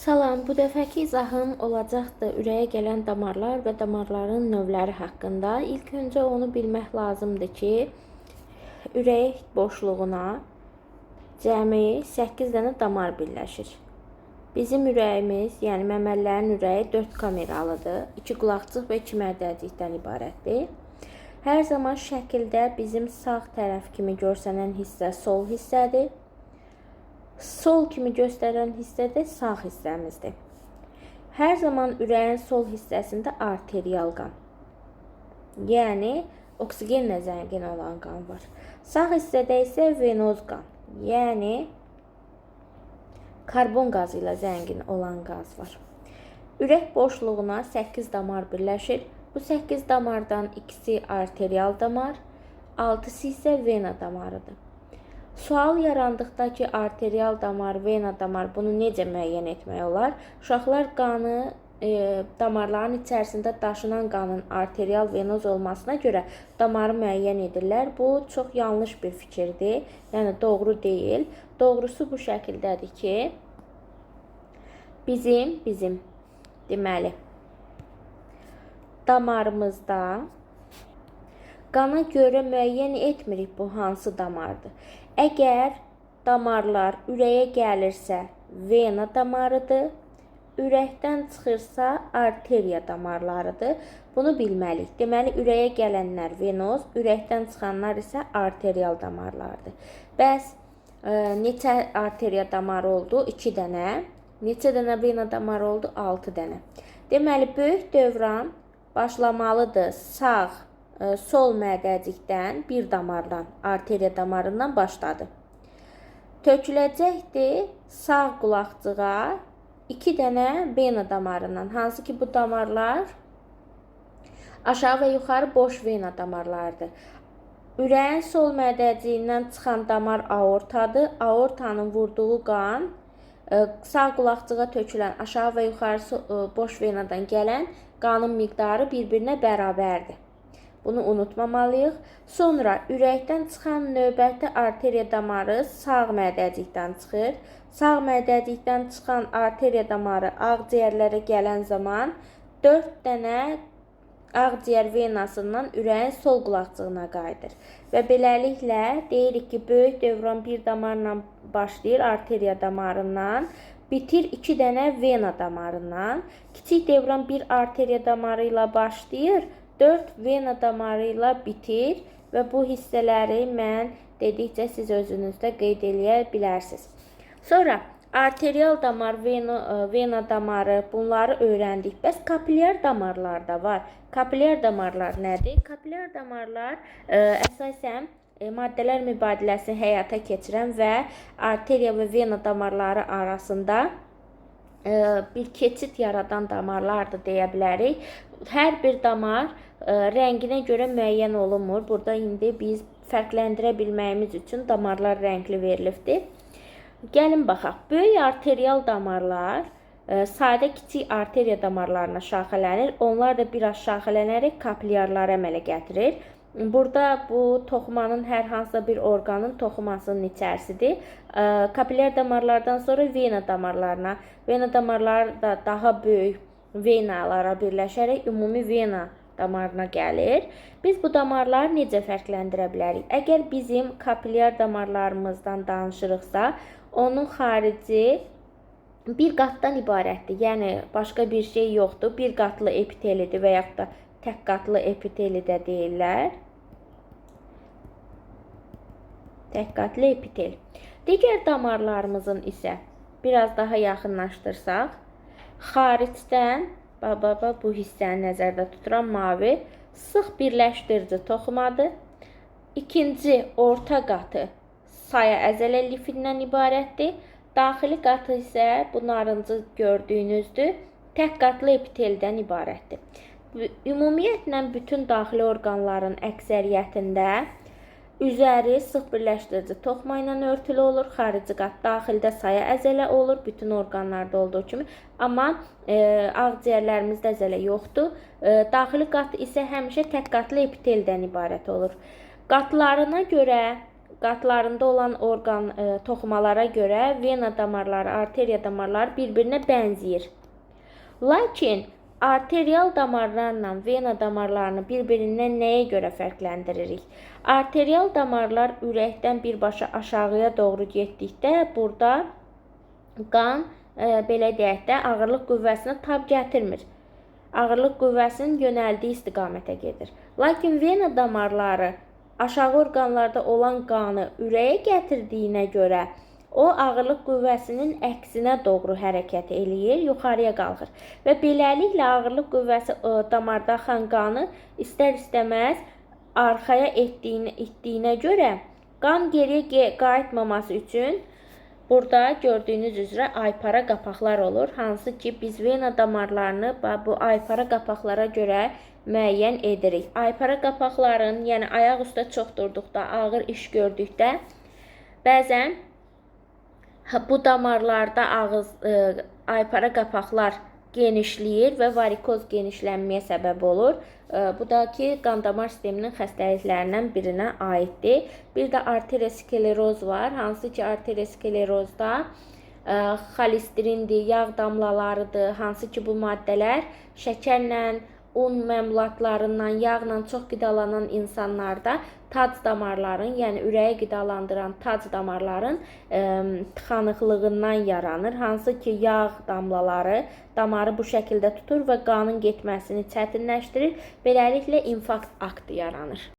Salam, bu dəfəki izahım olacaqdır ürəyə gələn damarlar və damarların növləri haqqında. İlk öncə onu bilmək lazımdır ki, ürək boşluğuna cəmi 8 dənə damar birləşir. Bizim ürəyimiz, yəni məməlilərin ürəyi 4 kameralıdır. 2 qulaqcıq və 2 mərdəcikdən ibarətdir. Hər zaman şəkildə bizim sağ tərəf kimi görsənən hissə sol hissədir. Sol kimi göstərən hissə də sağ hissəmizdir. Hər zaman ürəyin sol hissəsində arterial qan, yəni oksigenlə zəngin olan qan var. Sağ hissədə isə venoz qan, yəni karbon qazı ilə zəngin olan qaz var. Ürək boşluğuna 8 damar birləşir. Bu 8 damardan ikisi arterial damar, 6-sı isə vena damarıdır. Sual yarandıqda ki, arterial damar, vena damar, bunu necə müəyyən etmək olar? Uşaqlar qanı, damarların içərisində daşınan qanın arterial venoz olmasına görə damarı müəyyən edirlər. Bu çox yanlış bir fikirdir, yəni doğru deyil. Doğrusu bu şəkildədir ki, bizim deməli, damarımızda qana görə müəyyən etmirik bu hansı damardır. Əgər damarlar ürəyə gəlirsə, vena damarıdır, ürəkdən çıxırsa, arteriya damarlarıdır. Bunu bilməliyik. Deməli, ürəyə gələnlər venoz, ürəkdən çıxanlar isə arterial damarlardır. Bəs neçə arteriya damarı oldu? 2 dənə. Neçə dənə vena damarı oldu? 6 dənə. Deməli, böyük dövran başlamalıdır sağ, sol mədəcikdən bir damardan, arteriya damarından başladı. Töküləcəkdir sağ qulaqcığa 2 dənə vena damarından, hansı ki bu damarlar aşağı və yuxarı boş vena damarlardır. Ürəyin sol mədəciyindən çıxan damar aortadır. Aortanın vurduğu qan sağ qulaqcığa tökülən aşağı və yuxarı boş venadan gələn qanın miqdarı bir-birinə bərabərdir. Bunu unutmamalıyıq. Sonra ürəkdən çıxan növbəti arteriya damarı sağ mədəcikdən çıxır. Sağ mədəcikdən çıxan arteriya damarı ağciyərlərə gələn zaman 4 dənə ağciyər venasından ürəyin sol qulaqcığına qayıdır. Və beləliklə deyirik ki, böyük dövran bir damarla başlayır, arteriya damarından, bitir 2 dənə vena damarından. Kiçik dövran bir arteriya damarı ilə başlayır, 4 vena damarı ilə bitir və bu hissələri mən dedikcə siz özünüzdə qeyd eləyə bilərsiniz. Sonra arterial damar, vena damarı, bunları öyrəndik. Bəs kapilyar damarlar da var. Kapilyar damarlar nədir? Kapilyar damarlar əsasən maddələr mübadiləsini həyata keçirən və arteriya və vena damarları arasında bir keçid yaradan damarlardır deyə bilərik. Hər bir damar rənginə görə müəyyən olunmur. Burada indi biz fərqləndirə bilməyimiz üçün damarlar rəngli verilibdir. Gəlin baxaq. Böyük arterial damarlar sadə kiçik arteriya damarlarına şaxələnir. Onlar da biraz şaxələnərək kapilyarlara əmələ gətirir. Burada bu toxumanın hər hansısa bir orqanın toxumasının içərisidir. Kapilyar damarlardan sonra vena damarlarına, vena damarları da daha böyük venalara birləşərək ümumi vena damarına gəlir. Biz bu damarları necə fərqləndirə bilərik? Əgər bizim kapilyar damarlarımızdan danışırıqsa, onun xarici bir qatdan ibarətdir. Yəni, başqa bir şey yoxdur. Bir qatlı epitelidir və yaxud da tək qatlı epiteli də deyirlər. Tək qatlı epitel. Digər damarlarımızın isə biraz daha yaxınlaşdırsaq, xaricdən, bu hissəni nəzərdə tuturam, mavi, sıx birləşdirici toxumadır. İkinci, orta qatı saya əzələ lifindən ibarətdir. Daxili qatı isə bu narıncı gördüyünüzdür, tək qatlı epiteldən ibarətdir. Ümumiyyətlə, bütün daxili orqanların əksəriyyətində üzəri sıx birləşdirici toxuma ilə örtülü olur, xarici qat daxildə saya əzələ olur, bütün orqanlarda olduğu kimi. Amma ağciyərlərimizdə əzələ yoxdur. Daxili qat isə həmişə tək qatlı epiteldən ibarət olur. Qatlarına görə qatlarında olan orqan toxumalara görə vena damarları, arteriya damarları bir-birinə bənzəyir. Lakin arterial damarlarla vena damarlarını bir-birindən nəyə görə fərqləndiririk? Arterial damarlar ürəkdən birbaşa aşağıya doğru getdikdə burada qan belə deyək də ağırlıq qüvvəsinə tab gətirmir. Ağırlıq qüvvəsinin yönəldiyi istiqamətə gedir. Lakin vena damarları aşağı orqanlarda olan qanı ürəyə gətirdiyinə görə o ağırlıq qüvvəsinin əksinə doğru hərəkət eləyir, yuxarıya qalxır və beləliklə ağırlıq qüvvəsi damarda axan qanı istər-istəməz arxaya itdiyinə görə qan geriyə qayıtmaması üçün burada gördüyünüz üzrə aypara qapaqlar olur, hansı ki biz vena damarlarını bu aypara qapaqlara görə müəyyən edirik. Aypara qapaqların, yəni ayaq üstə çox durduqda, ağır iş gördükdə bəzən bu damarlarda aypara qapaqlar genişləyir və varikoz genişlənməyə səbəb olur. Bu da ki, qan damar sisteminin xəstəliklərindən birinə aiddir. Bir də arterioskleroz var, hansı ki arteriosklerozda xolesterindir, yağ damlalarıdır, hansı ki bu maddələr şəkərlə, un məmulatlarından, yağla çox qidalanan insanlarda tac damarların, yəni ürəyi qidalandıran tac damarların tıxanıqlığından yaranır. Hansı ki yağ damlaları damarı bu şəkildə tutur və qanın getməsini çətinləşdirir. Beləliklə infarkt aktı yaranır.